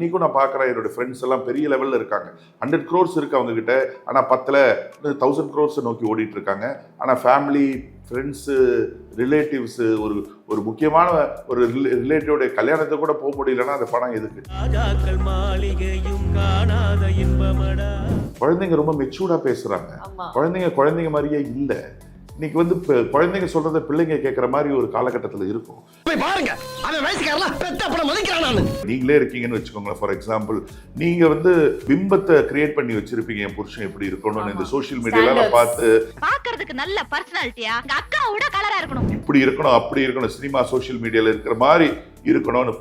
இன்னைக்கும் நான் பார்க்குறேன் என்னோட ஃப்ரெண்ட்ஸ் எல்லாம் பெரிய லெவலில் இருக்காங்க. 100 crores இருக்கு அவங்க கிட்ட. ஆனால் 10,000 crores நோக்கி ஓடிட்டு இருக்காங்க. ஆனால் ஃபேமிலி, ஃப்ரெண்ட்ஸு, ரிலேட்டிவ்ஸு, ஒரு ஒரு முக்கியமான ஒரு ரிலேட்டிவோடைய கல்யாணத்தை கூட போக முடியலன்னா அந்த பணம் எதுக்கு? குழந்தைங்க ரொம்ப மெச்சூர்டா பேசுறாங்க. குழந்தைங்க மாதிரியே இல்லை. இன்னைக்கு வந்து குழந்தைங்க சொல்றத பிள்ளைங்க கேட்கற மாதிரி ஒரு காலகட்டத்தில் இருக்கும். நீங்களே இருக்கீங்கன்னு வச்சுக்கோங்களேன். ஃபார் எக்ஸாம்பிள், நீங்க வந்து பிம்பத்தை கிரியேட் பண்ணி வச்சிருப்பீங்க, என் புருஷன் எப்படி இருக்கணும்னு. இந்த சோஷியல் மீடியால பார்த்து பார்க்கிறதுக்கு நல்ல பர்சனாலிட்டியா, அக்காவோட கலரா இருக்கணும், இப்படி இருக்கணும், அப்படி இருக்கணும், சினிமா சோஷியல் மீடியால இருக்கிற மாதிரி இருக்கணும்னு.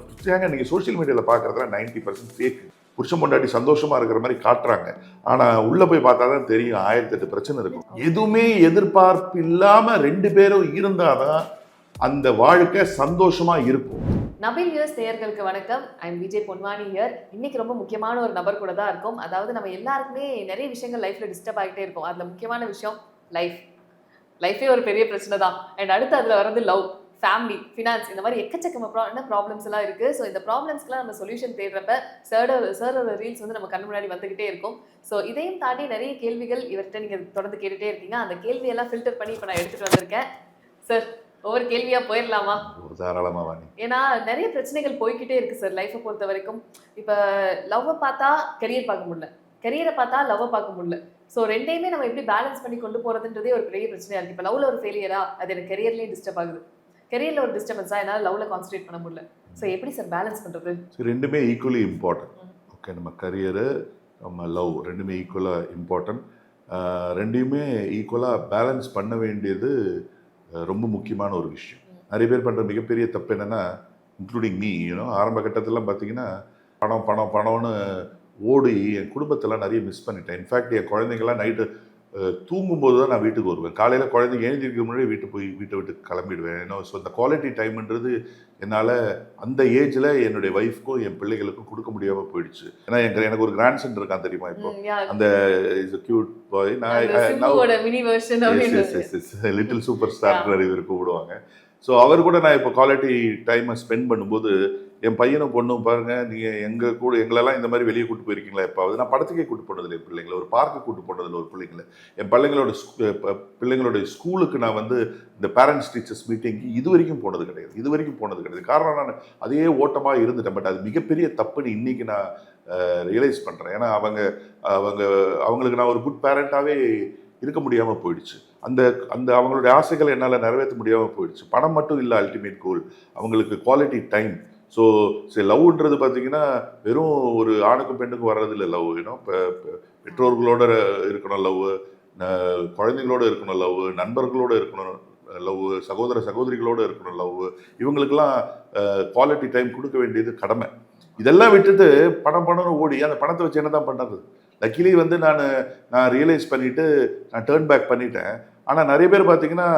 நீங்க சோஷியல் மீடியால பாக்குறதுல 90% ஃபேக். புருஷன் பொண்டாட்டி சந்தோஷமா இருக்கிற மாதிரி காட்டுறாங்க. ஆனா உள்ள போய் பார்த்தா தான் தெரியும் 1008 பிரச்சனை இருக்கும். எதுவுமே எதிர்பார்ப்பு இல்லாம 2 பேரும் இருந்தாதான் அந்த வாழ்க்கை சந்தோஷமா இருக்கும். நபில் நியூஸ் நேயர்களுக்கு வணக்கம். I'm Vijay Ponvani here. இன்னைக்கு ரொம்ப முக்கியமான ஒரு நபர் கூட தான் இருக்கும். அதாவது நம்ம எல்லாருக்குமே நிறைய விஷயங்கள் லைஃப்ல டிஸ்டர்ப் ஆகிட்டே இருக்கும். அதுல முக்கியமான விஷயம் லைஃபே ஒரு பெரிய பிரச்சனை தான். அண்ட் அடுத்து அதுல வர்றது லவ், ஃபேமிலி, ஃபினான்ஸ், இந்த மாதிரி எக்கச்சக்கமான ப்ராப்ளம்ஸ் எல்லாம் இருக்கு. ஸோ இந்த ப்ராப்ளம்ஸ்க்குலாம் நம்ம சொல்யூஷன் தேடுறப்ப சாரோட ரீல்ஸ் வந்து நம்ம கண்ணு முன்னாடி வந்துகிட்டே இருக்கும். ஸோ இதையும் தாண்டி நிறைய கேள்விகள் இவர்கிட்ட நீங்க தொடர்ந்து கேட்டுட்டே இருக்கீங்க. அந்த கேள்வியெல்லாம் ஃபில்டர் பண்ணி இப்போ நான் எடுத்துட்டு வந்திருக்கேன். சார், ஒவ்வொரு கேள்வியா போயிடலாமா? தாராளமா வாணி. ஏன்னா நிறைய பிரச்சனைகள் போய்கிட்டே இருக்கு சார் லைஃப்பை பொறுத்த வரைக்கும். இப்போ லவ்வை பார்த்தா கெரியர் பார்க்க முடியல, கெரியரை பார்த்தா லவ்வை பார்க்க முடியல. ஸோ ரெண்டையுமே நம்ம எப்படி பேலன்ஸ் பண்ணி கொண்டு போறதுன்றதே ஒரு பெரிய பிரச்சனையா இருக்கு. இப்போ லவ்ல ஒரு ஃபெயிலியரா, அது எனக்கு கெரியர்லேயும் டிஸ்டர்ப் ஆகுது, கெரியர்ல ஒரு டிஸ்டர்பன்ஸா, என்னால் லவ்ல கான்சன்ட்ரேட் பண்ண முடியல. ஸோ எப்படி சார் பேலன்ஸ் பண்றது? ரெண்டுமே ஈக்குவலி இம்பார்ட்டன்ட். ஓகே, நம்ம கரியரு, நம்ம லவ் ரெண்டுமே ஈக்குவலாக இம்பார்ட்டன்ட். ரெண்டையுமே ஈக்குவலாக பேலன்ஸ் பண்ண வேண்டியது ரொம்ப முக்கியமான ஒரு விஷயம். நிறைய பேர் பண்ணுற மிகப்பெரிய தப்பு என்னென்னா, இன்க்ளூடிங் மீ, ஆரம்ப கட்டத்திலாம் பார்த்தீங்கன்னா பணம்னு ஓடி என் குடும்பத்தெல்லாம் நிறைய மிஸ் பண்ணிட்டேன். இன்ஃபேக்ட் என் குழந்தைங்கள்லாம் நைட்டு தூங்கும்போது தான் நான் வீட்டுக்கு வருவேன். காலையில் குழந்தைங்க எழுந்திருக்க முன்னாடி வீட்டை விட்டு கிளம்பிடுவேன். ஸோ இந்த குவாலிட்டி டைம்ன்றது என்னால் அந்த ஏஜில் என்னுடைய ஒய்ஃப்க்கும் என் பிள்ளைகளுக்கும் கொடுக்க முடியாமல் போயிடுச்சு. ஏன்னா எனக்கு ஒரு கிராண்ட் சன் இருக்கான் தெரியுமா? இப்போ அந்த is cute bye. Little super star இவர் கூப்பிடுவாங்க. ஸோ அவர் கூட நான் இப்போ குவாலிட்டி டைமை ஸ்பெண்ட் பண்ணும்போது என் பையனும் பொண்ணும் பாருங்க, நீங்கள் எங்களெல்லாம் இந்த மாதிரி வெளியே கூட்டு போயிருக்கீங்களா? எப்பாவது நான் படத்துக்கே கூட்டு போனதில்லை, என் பிள்ளைங்களை ஒரு பார்க்கு கூட்டு போனதில்லை, ஒரு பிள்ளைங்களை என் பிள்ளைங்களோட ஸ்கூலுக்கு நான் வந்து இந்த பேரண்ட்ஸ் டீச்சர்ஸ் மீட்டிங்க்கு இது வரைக்கும் போனது கிடையாது. காரணம் நான் அதே ஓட்டமாக இருந்துட்டேன். பட் அது மிகப்பெரிய தப்புன்னு இன்னைக்கு நான் ரியலைஸ் பண்ணுறேன். ஏன்னா அவங்களுக்கு நான் ஒரு குட் பேரண்டாகவே இருக்க முடியாமல் போயிடுச்சு. அந்த அவங்களுடைய ஆசைகளை என்னால் நிறைவேற்ற முடியாமல் போயிடுச்சு. பணம் மட்டும் இல்லை அல்டிமேட் கோல், அவங்களுக்கு குவாலிட்டி டைம். ஸோ சரி, லவ்ன்றது பார்த்தீங்கன்னா வெறும் ஒரு ஆணுக்கும் பெண்ணுக்கும் வர்றதில்லை லவ். இப்போ பெற்றோர்களோட இருக்கணும் லவ், குழந்தைங்களோட இருக்கணும் லவ், நண்பர்களோட இருக்கணும் லவ், சகோதரிகளோடு இருக்கணும் லவ். இவங்களுக்கெல்லாம் குவாலிட்டி டைம் கொடுக்க வேண்டியது கடமை. இதெல்லாம் விட்டுட்டு பணம்னு ஓடி அந்த பணத்தை வச்சு என்ன தான் பண்ணுறது? லக்கிலி வந்து நான் ரியலைஸ் பண்ணிவிட்டு நான் டேர்ன் பேக் பண்ணிட்டேன். ஆனால் நிறைய பேர் பார்த்தீங்கன்னா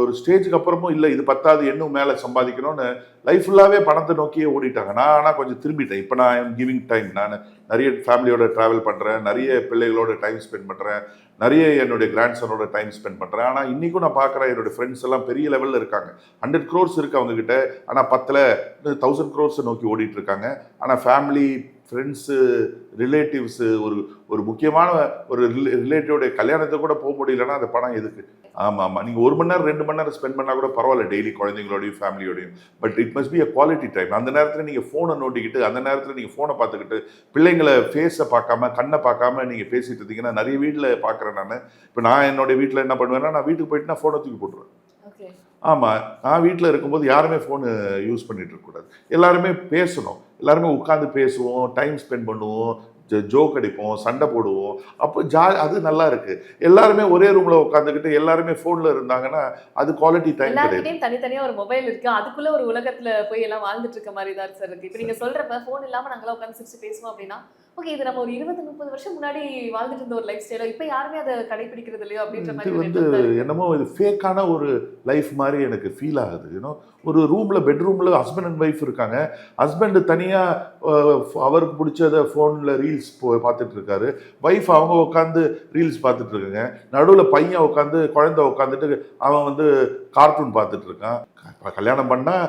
ஒரு ஸ்டேஜுக்கு அப்புறமும் இல்லை இது பத்தாது, இன்னும் மேலே சம்பாதிக்கணும்னு லைஃப் ஃபுல்லாகவே பணத்தை நோக்கியே ஓடிட்டாங்க. நான் ஆனால் கொஞ்சம் திரும்பிட்டேன். இப்போ நான் ஐம் கிவிங் டைம். நான் நிறைய ஃபேமிலியோட ட்ராவல் பண்ணுறேன், நிறைய பிள்ளைகளோட டைம் ஸ்பெண்ட் பண்ணுறேன், நிறைய என்னுடைய கிராண்ட் சனோட டைம் ஸ்பெண்ட் பண்ணுறேன். ஆனால் இன்றைக்கும் நான் பார்க்குறேன் என்னோடய ஃப்ரெண்ட்ஸ் எல்லாம் பெரிய லெவலில் இருக்காங்க. 100 crores இருக்குது அவங்கக்கிட்ட. ஆனால் 10,000 crores நோக்கி ஓடிட்டு இருக்காங்க. ஆனால் ஃபேமிலி, ஃப்ரெண்ட்ஸு, ரிலேட்டிவ்ஸு, ஒரு முக்கியமான ஒரு ரிலேட்டிவோடைய கல்யாணத்தை கூட போக முடியலன்னா அந்த பணம் எதுக்கு? ஆமாம், நீங்கள் 1 மணி நேரம் 2 மணி நேரம் ஸ்பெண்ட் பண்ணால் கூட பரவாயில்ல, டெய்லி குழந்தைங்களோடையும் ஃபேமிலியோடையும். But it must be a quality time. அந்த நேரத்தில் நீங்கள் ஃபோனை நோட்டிக்கிட்டு, அந்த நேரத்தில் நீங்கள் ஃபோனை பார்த்துக்கிட்டு, பிள்ளைங்களை ஃபேஸை பார்க்காம, கண்ணை பார்க்காம நீங்கள் பேசிட்டு இருந்தீங்கன்னா நிறைய வீட்டில் பார்க்குறேன் நான். இப்போ நான் என்னுடைய வீட்டில் என்ன பண்ணுவேன்னா, நான் வீட்டுக்கு போயிட்டு நான் ஃபோனை தூக்கி போட்டுருவேன். ஆமாம், நான் வீட்டில் இருக்கும்போது யாருமே ஃபோனு யூஸ் பண்ணிட்டு இருக்கக்கூடாது. எல்லாருமே பேசணும், எல்லாருமே உட்காந்து பேசுவோம், டைம் ஸ்பெண்ட் பண்ணுவோம், ஜோக் அடிப்போம், சண்டை போடுவோம். அப்போ அது நல்லா இருக்கு. எல்லாருமே ஒரே ரூம்ல உட்காந்துக்கிட்டு எல்லாருமே ஃபோன்ல இருந்தாங்கன்னா அது குவாலிட்டி டைம் கிடையாது. தனித்தனியா ஒரு மொபைல் இருக்கு, அதுக்குள்ள ஒரு உலகத்துல போய் எல்லாம் வாழ்ந்துட்டு இருக்க மாதிரி தான் சார் இருக்கு. இப்போ நீங்க சொல்றப்ப ஃபோன் இல்லாம நாங்களாம் உட்காந்து சிரிச்சு பேசுவோம் அப்படின்னா, ஓகே, இது நம்ம ஒரு 20-30 வருஷம் முன்னாடி வாழ்ந்துட்டு இருந்த ஒரு லைஃப் ஸ்டைலோ இப்போ யாருமே அதை கடைபிடிக்கிறது இல்லையோ அப்படின்ற மாதிரி வந்து என்னமோ இது ஃபேக்கான ஒரு லைஃப் மாதிரி எனக்கு ஃபீல் ஆகுது. ஒரு ரூமில், பெட்ரூமில் ஹஸ்பண்ட் அண்ட் ஒய்ஃப் இருக்காங்க. ஹஸ்பண்ட் தனியாக அவருக்கு பிடிச்சத ஃபோனில் ரீல்ஸ் பார்த்துட்டு இருக்காரு, ஒய்ஃப் அவங்க உட்காந்து ரீல்ஸ் பார்த்துட்டு இருக்காங்க. நடுவில் பையன் உட்காந்து, குழந்தை உட்காந்துட்டு அவன் வந்து கார்ட்டூன் பார்த்துட்டு இருக்கான். கல்யாணம் பண்ணால்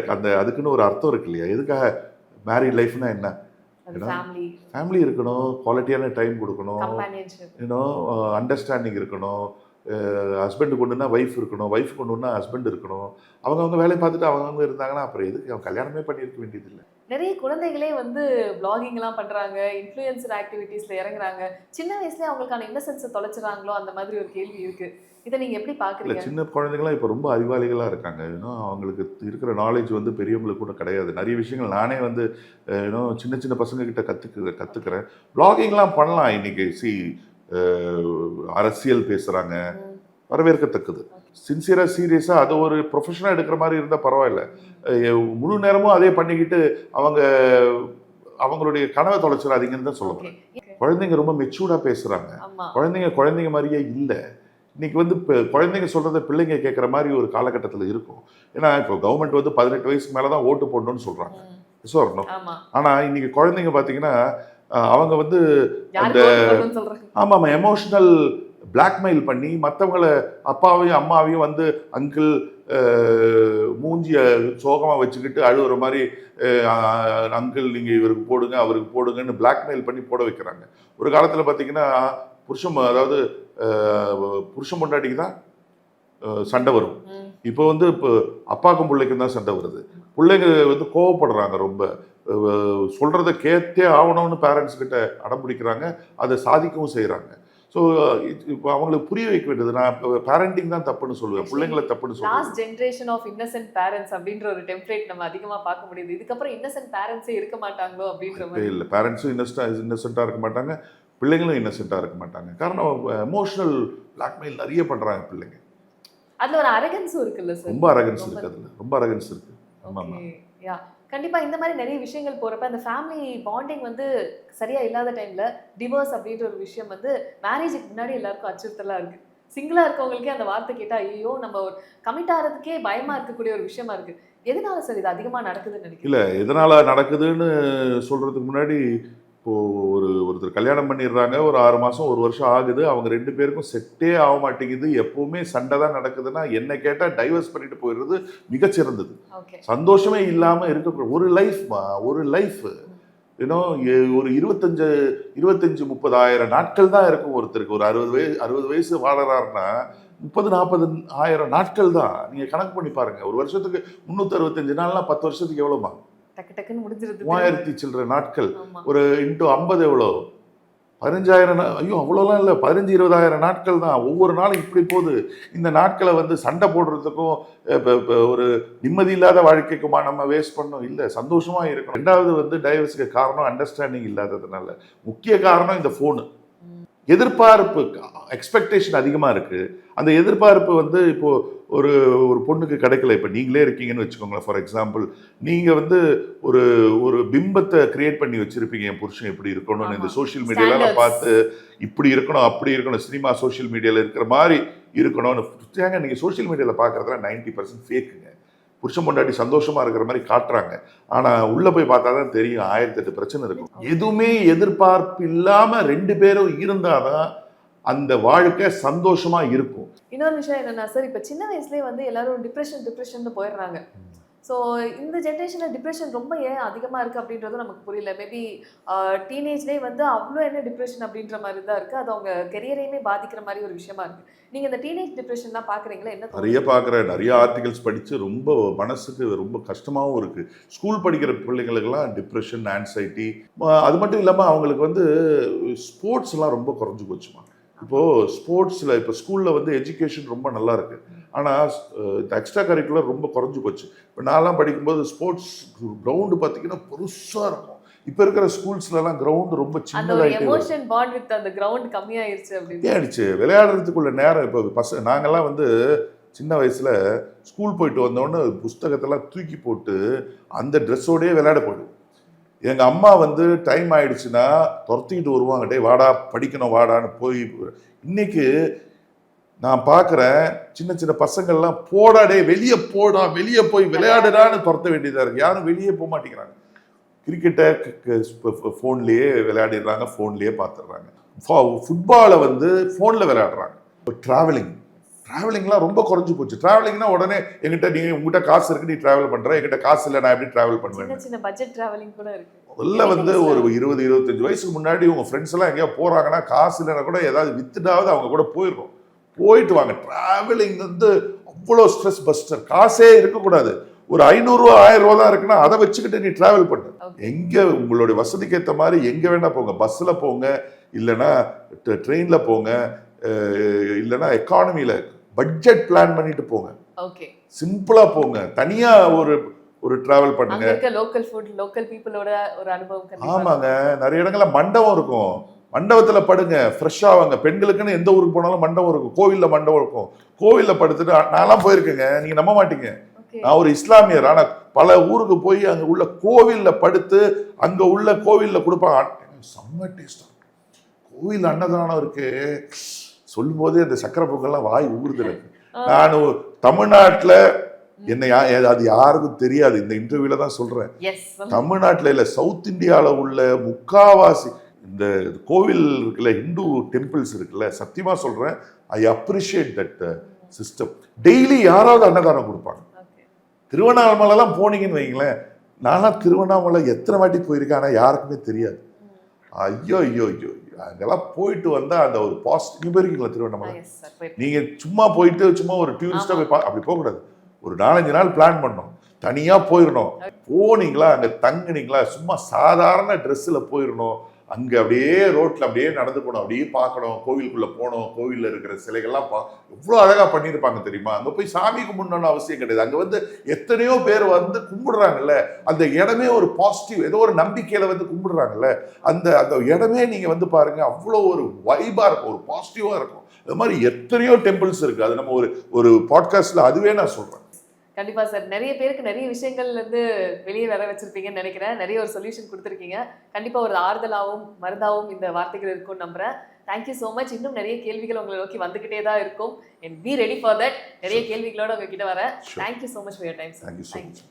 அந்த அதுக்குன்னு ஒரு அர்த்தம் இருக்கு இல்லையா? எதுக்காக மேரிட் லைஃப்னா என்ன? ஃபேமிலி இருக்கணும், குவாலிட்டியான டைம் கொடுக்கணும், யூனோ அண்டர்ஸ்டாண்டிங் இருக்கணும், ஹஸ்பண்டுக்கு ஒன்றுனா ஒய்ஃப் இருக்கணும், ஒய்ஃப் ஒன்றுனா ஹஸ்பண்ட் இருக்கணும். அவங்க வேலையை பார்த்துட்டு அவங்க இருந்தாங்கன்னா அப்புறம் எதுக்கு அவங்க கல்யாணமே பண்ணியிருக்க வேண்டியதில்லை. நிறைய குழந்தைகளே வந்து பிளாகிங்லாம் பண்றாங்க, இன்ஃப்ளூயன்சர் ஆக்டிவிட்டீஸ்ல இறங்குறாங்க. சின்ன வயசுல அவங்களுக்கான இன்னசென்ஸை தொலைச்சிறாங்களோ அந்த மாதிரி ஒரு கேள்வி இருக்கு. இதை நீங்க எப்படி பாக்குறீங்க? சின்ன குழந்தைங்களாம் இப்போ ரொம்ப அறிவாளிகளா இருக்காங்க. இன்னும் அவங்களுக்கு இருக்கிற நாலேஜ் வந்து பெரியவங்களுக்கு கூட கிடையாது. நிறைய விஷயங்கள் நானே வந்து இன்னும் சின்ன சின்ன பசங்க கிட்ட கத்துக்கிறேன். பிளாகிங்லாம் பண்ணலாம். இன்னைக்கு அரசியல் பேசுறாங்க, வரவேற்கத்தக்கது. சின்சியரா சீரியஸா அதை ஒரு ப்ரொஃபஷனாக எடுக்கிற மாதிரி இருந்தால் பரவாயில்ல. முழு நேரமும் அதே பண்ணிக்கிட்டு அவங்களுடைய கனவை தொலைச்சிடாதீங்கன்னு தான் சொல்லுவேன். குழந்தைங்க ரொம்ப மெச்சூர்டா பேசுறாங்க. குழந்தைங்க மாதிரியே இல்லை. இன்னைக்கு வந்து குழந்தைங்க சொல்றதை பிள்ளைங்க கேட்குற மாதிரி ஒரு காலகட்டத்தில் இருக்கும். ஏன்னா இப்போ கவர்மெண்ட் வந்து 18 வயசுக்கு மேலே தான் ஓட்டு போடணும்னு சொல்றாங்க. வரணும். ஆனா இன்னைக்கு குழந்தைங்க பார்த்தீங்கன்னா அவங்க வந்து ஆமாம் எமோஷனல் பிளாக்மெயில் பண்ணி மற்றவங்களை அப்பாவையும் அம்மாவையும் வந்து அங்கிள் மூஞ்சிய சோகமாக வச்சுக்கிட்டு அழுகுற மாதிரி அங்கிள் நீங்கள் இவருக்கு போடுங்க அவருக்கு போடுங்கன்னு பிளாக்மெயில் பண்ணி போட வைக்கிறாங்க. ஒரு காலத்தில் பார்த்தீங்கன்னா அதாவது புருஷன் பொண்டாட்டிக்கு தான் சண்டை வரும். இப்போ வந்து இப்போ அப்பாக்கும் பிள்ளைக்கும் தான் சண்டை வருது. பிள்ளைங்க வந்து கோவப்படுறாங்க, ரொம்ப சொல்கிறத கேட்டே ஆகணும்னு பேரண்ட்ஸ் கிட்ட அடம் பிடிக்கிறாங்க, அதை சாதிக்கவும் செய்கிறாங்க. ஸோ இப்போ அவங்களுக்கு புரிய வைக்க வேண்டியது. நான் பேரண்டிங் தான் தப்புன்னு சொல்லுவேன், பிள்ளைங்களை தப்புன்னு சொல்லுவேன். Last generation of innocent parents அப்படின்ற ஒரு டெம்ப்ளேட் நம்ம அதிகமாக பார்க்க முடியுது. இதுக்கப்புறம் இன்னசென்ட் பேரண்ட்ஸே இருக்க மாட்டாங்களோ அப்படின்ற மாதிரி. இல்லை, பேரண்ட்ஸும் இன்னசென்ட்டாக இருக்க மாட்டாங்க, பிள்ளைங்களும் இன்னசென்ட்டாக இருக்க மாட்டாங்க. காரணம் எமோஷனல் பிளாக்மெயில் நிறைய பண்ணுறாங்க பிள்ளைங்க. அதில் ஒரு அரகன்ஸும் இருக்குல்ல சார்? ரொம்ப அரகன்ஸ் இருக்குது, அதில் ரொம்ப அரகன்ஸ் இருக்குது. யா கண்டிப்பாக இந்த மாதிரி நிறைய விஷயங்கள் போகிறப்ப அந்த ஃபேமிலி பாண்டிங் வந்து சரியாக இல்லாத டைமில் டிவோர்ஸ் அப்படின்ற ஒரு விஷயம் வந்து மேரேஜுக்கு முன்னாடி எல்லாருக்கும் அச்சுறுத்தலாக இருக்குது. சிங்கிளாக இருக்கவங்களுக்கே அந்த வார்த்தை கேட்டால் ஐயோ நம்ம ஒரு கமிட் ஆகிறதுக்கே பயமாக இருக்கக்கூடிய ஒரு விஷயமா இருக்குது. எதனால சார் இது அதிகமாக நடக்குதுன்னு நினைக்கிறேன்? இல்லை, எதனால் நடக்குதுன்னு சொல்கிறதுக்கு முன்னாடி இப்போது ஒருத்தர் கல்யாணம் பண்ணிடுறாங்க, ஒரு 6 மாதம் 1 வருஷம் ஆகுது, அவங்க 2 பேருக்கும் செட்டே ஆக மாட்டேங்குது, எப்போவுமே சண்டை தான் நடக்குதுன்னா என்ன கேட்டால் டைவர்ஸ் பண்ணிட்டு போயிடுறது மிகச்சிறந்தது. சந்தோஷமே இல்லாமல் இருக்க ஒரு லைஃப் ஏன்னோ ஒரு 25-30 நாட்கள் தான் இருக்கும் ஒருத்தருக்கு. ஒரு 60 வயசு வாழறாருன்னா 30-40 நாட்கள் தான். நீங்கள் கணக்கு பண்ணி பாருங்கள், ஒரு வருஷத்துக்கு 365 நாள்னா 10 வருஷத்துக்கு எவ்வளோமா? 3000 சில்லற நாட்கள். ஒரு இன்ட்டு 50 எவ்வளோ? 15,000. ஐயோ அவ்வளோலாம் இல்லை, 15-20,000 நாட்கள் தான். ஒவ்வொரு நாளும் இப்படி போகுது. இந்த நாட்களை வந்து சண்டை போடுறதுக்கும் ஒரு நிம்மதி இல்லாத வாழ்க்கைக்குமா நம்ம வேஸ்ட் பண்ணோம்? இல்லை, சந்தோஷமாக இருக்கணும். 2வது வந்து டைவர்ஸுக்கு காரணம் அண்டர்ஸ்டாண்டிங் இல்லாததுனால. முக்கிய காரணம் இந்த ஃபோனு. எதிர்பார்ப்பு, எக்ஸ்பெக்டேஷன் அதிகமாக இருக்குது. அந்த எதிர்பார்ப்பு வந்து இப்போது ஒரு பொண்ணுக்கு கிடைக்கல. இப்போ நீங்களே இருக்கீங்கன்னு வச்சுக்கோங்களேன். ஃபார் எக்ஸாம்பிள், நீங்கள் வந்து ஒரு பிம்பத்தை கிரியேட் பண்ணி வச்சுருப்பீங்க, என் புருஷன் எப்படி இருக்கணும்னு. இந்த சோஷியல் மீடியாவில் பார்த்து இப்படி இருக்கணும் அப்படி இருக்கணும், சினிமா சோஷியல் மீடியாவில் இருக்கிற மாதிரி இருக்கணும்னு. நீங்கள் சோஷியல் மீடியாவில் பார்க்குறதுல 90% ஃபேக்குங்க. புருஷன் பொண்டாட்டி சந்தோஷமாக இருக்கிற மாதிரி காட்டுறாங்க, ஆனால் உள்ளே போய் பார்த்தா தான் தெரியும் 1008 பிரச்சனை இருக்கும். எதுவுமே எதிர்பார்ப்பு இல்லாமல் 2 பேரும் இருந்தால் தான் அந்த வாழ்க்கை சந்தோஷமா இருக்கும். இன்னொரு விஷயம் என்னன்னா சார், இப்போ சின்ன வயசுலேயே வந்து எல்லாரும் டிப்ரெஷன் போயிடுறாங்க. ஸோ இந்த ஜென்ரேஷனில் டிப்ரெஷன் ரொம்ப ஏன் அதிகமாக இருக்குது அப்படின்றதும் நமக்கு புரியல. மேபி டீனேஜ்லேயே வந்து அவ்வளோ என்ன டிப்ரெஷன் அப்படின்ற மாதிரி தான் இருக்குது. அது அவங்க கெரியரையுமே பாதிக்கிற மாதிரி ஒரு விஷயமா இருக்குது. நீங்கள் இந்த டீனேஜ் டிப்ரெஷன்லாம் பார்க்குறீங்களா? என்ன நிறைய பார்க்குறேன், நிறைய ஆர்டிகல்ஸ் படித்து ரொம்ப மனசுக்கு ரொம்ப கஷ்டமாகவும் இருக்குது. ஸ்கூல் படிக்கிற பிள்ளைங்களுக்கெல்லாம் டிப்ரெஷன், ஆன்சைட்டி. அது மட்டும் இல்லாமல் அவங்களுக்கு வந்து ஸ்போர்ட்ஸ்லாம் ரொம்ப குறைஞ்சி போச்சுமா. இப்போது ஸ்போர்ட்ஸில் இப்போ ஸ்கூலில் வந்து எஜுகேஷன் ரொம்ப நல்லா இருக்குது, ஆனால் எக்ஸ்ட்ரா கரிக்குலர் ரொம்ப குறைஞ்சி போச்சு. இப்போ நான்லாம் படிக்கும்போது ஸ்போர்ட்ஸ் கிரவுண்டு பார்த்தீங்கன்னா பெருசாக இருக்கும். இப்போ இருக்கிற ஸ்கூல்ஸ்லாம் கிரவுண்டு ரொம்ப சின்னதாகிடுச்சு. விளையாடுறதுக்குள்ள நேரம் இப்போ நாங்கள்லாம் வந்து சின்ன வயசில் ஸ்கூல் போயிட்டு வந்தோடனே புஸ்தகத்தெல்லாம் தூக்கி போட்டு அந்த ட்ரெஸ்ஸோடயே விளையாட போயிடுவோம். எங்கள் அம்மா வந்து டைம் ஆயிடுச்சுன்னா துரத்திக்கிட்டு வருவாங்க, டே வாடா படிக்கணும் வாடான்னு போய். இன்னைக்கு நான் பார்க்குறேன் சின்ன சின்ன பசங்கள்லாம் போடா டே வெளியே போடா, வெளியே போய் விளையாடுடான்னு துரத்த வேண்டியதாக இருக்குது. யாரும் வெளியே போக மாட்டேங்கிறாங்க. கிரிக்கெட்டை ஃபோன்லேயே விளையாடிடுறாங்க, ஃபோன்லேயே பார்த்துடுறாங்க. ஃபுட்பாலை வந்து ஃபோனில் விளையாடுறாங்க. ட்ராவலிங் டிராவலிங்லாம் ரொம்ப குறைஞ்சு போச்சு. டிராவலிங்னா உடனே உங்ககிட்ட காசு இருக்கு, நீ டிராவல் பண்ற, என்கிட்ட காசு இல்லை, நான் எப்படி டிராவல் பண்ணுவேன்? சின்ன சின்ன பட்ஜெட் டிராவலிங் கூட இருக்கு. முதல்ல வந்து ஒரு 20-25 வயசுக்கு முன்னாடி உங்க ஃப்ரெண்ட்ஸ் எல்லாம் எங்கேயா போறாங்கன்னா காசு இல்லைன்னா கூட ஏதாவது வித்துட்டாவது அவங்க கூட போயிடுறோம். போயிட்டு வாங்க. டிராவலிங் வந்து அவ்வளோ ஸ்ட்ரெஸ் பஸ்டர். காசே இருக்கக்கூடாது. ஒரு 500 ரூபா 1000 ரூபா தான் இருக்குன்னா அதை வச்சுக்கிட்டு நீ டிராவல் பண்ணு. எங்க உங்களுடைய வசதிக்கு ஏற்ற மாதிரி எங்க வேணா போங்க. பஸ்ல போங்க, இல்லைன்னா ட்ரெயின்ல போங்க, இல்லைன்னா எக்கானமியில பட்ஜெட் பிளான் பண்ணிட்டு போங்க. ஓகே, சிம்பிளா போங்க. தனியா ஒரு டிராவல் பண்ணுங்க. அங்க இருக்க லோக்கல் ஃபுட், லோக்கல் பீப்புளோட ஒரு அனுபவம் கண்டிப்பா. ஆமாங்க, நிறைய இடங்கள்ல மண்டபம் இருக்கும். மண்டபத்துல படுங்க, ஃப்ரெஷ்ஷா வாங்க. பெண்களுக்குன்னு எந்த ஊருக்கு போனாலும் மண்டபம் இருக்கும். கோவில்ல மண்டபம் இருக்கும். கோவில்ல படுத்துட்டு நான்லாம் போயிருக்கேங்க, நீங்க நம்ப மாட்டீங்க. நான் ஒரு இஸ்லாமியர், ஆனா பல ஊருக்கு போய் அங்க உள்ள கோவில்ல படுத்து அங்க உள்ள கோவில்ல கொடுப்பாங்க. செம்ம டேஸ்டா கோவில் அன்னதானம் இருக்கு. சொல்லும் போதே அந்த சக்கரை பொங்கல்லாம் வாய் ஊறுது எனக்கு. நான் தமிழ்நாட்டுல அது யாருக்கும் தெரியாது, இந்த இன்டர்வியூல தான் சொல்றேன். தமிழ்நாட்டுல இல்ல, சவுத் இந்தியால உள்ள முக்காவாசி இந்த கோவில் இருக்குல்ல, ஹிந்து டெம்பிள்ஸ் இருக்குல்ல, சத்தியமா சொல்றேன், I appreciate that system. Daily யாராவது அன்னதானம் கொடுப்பாங்க. திருவண்ணாமலைலாம் போனீங்கன்னு வைங்களேன், நான்லாம் திருவண்ணாமலை எத்தனை வாட்டி போயிருக்கேன், ஆனால் யாருக்குமே தெரியாது. ஐயோ ஐயோ ஐயோ, அங்கெல்லாம் போயிட்டு வந்தா அந்த ஒரு பாசிட்டிவ். போயிருக்கீங்களா திருவண்ணாமலை? நீங்க சும்மா போயிட்டு சும்மா ஒரு டூரிஸ்டா போய் அப்படி போகக்கூடாது. ஒரு 4-5 நாள் பிளான் பண்ணணும், தனியா போயிடணும். போனீங்களா, அங்க தங்குனீங்களா, சும்மா சாதாரண ட்ரெஸ்ல போயிடணும். அங்க அப்படியே ரோட்ல அப்படியே நடந்து போகணும், அப்படியே பார்க்கணும், கோவிலுக்குள்ள போகணும். கோவில்ல இருக்கிற சிலைகள்லாம் எவ்வளோ அழகா பண்ணியிருப்பாங்க தெரியுமா? அங்க போய் சாமி கும்பிடணும்னு அவசியம் கிடையாது. அங்க வந்து எத்தனையோ பேர் வந்து கும்பிடுறாங்கல்ல, அந்த இடமே ஒரு பாசிட்டிவ், ஏதோ ஒரு நம்பிக்கையில வந்து கும்பிடுறாங்கல்ல, அந்த அந்த இடமே நீங்க வந்து பாருங்க, அவ்வளோ ஒரு வைபா இருக்கும், ஒரு பாசிட்டிவா இருக்கும். அது மாதிரி எத்தனையோ டெம்பிள்ஸ் இருக்கு. அது நம்ம ஒரு பாட்காஸ்ட்ல அதுவே நான் சொல்றேன். கண்டிப்பா சார், நிறைய பேருக்கு நிறைய விஷயங்கள்ல இருந்து வெளியே வர வச்சிருப்பீங்கன்னு நினைக்கிறேன். நிறைய ஒரு சொல்யூஷன் கொடுத்துருக்கீங்க. கண்டிப்பா ஒரு ஆறுதலாகவும் மருந்தாகவும் இந்த வார்த்தைகள் இருக்கும்னு நம்புறேன். Thank you so much. இன்னும் நிறைய கேள்விகள் உங்களை நோக்கி வந்துகிட்டே தான் இருக்கும். And be ready for that. நிறைய கேள்விகளோட உங்ககிட்ட வரேன். Thank you so much for your time. Thank you so much.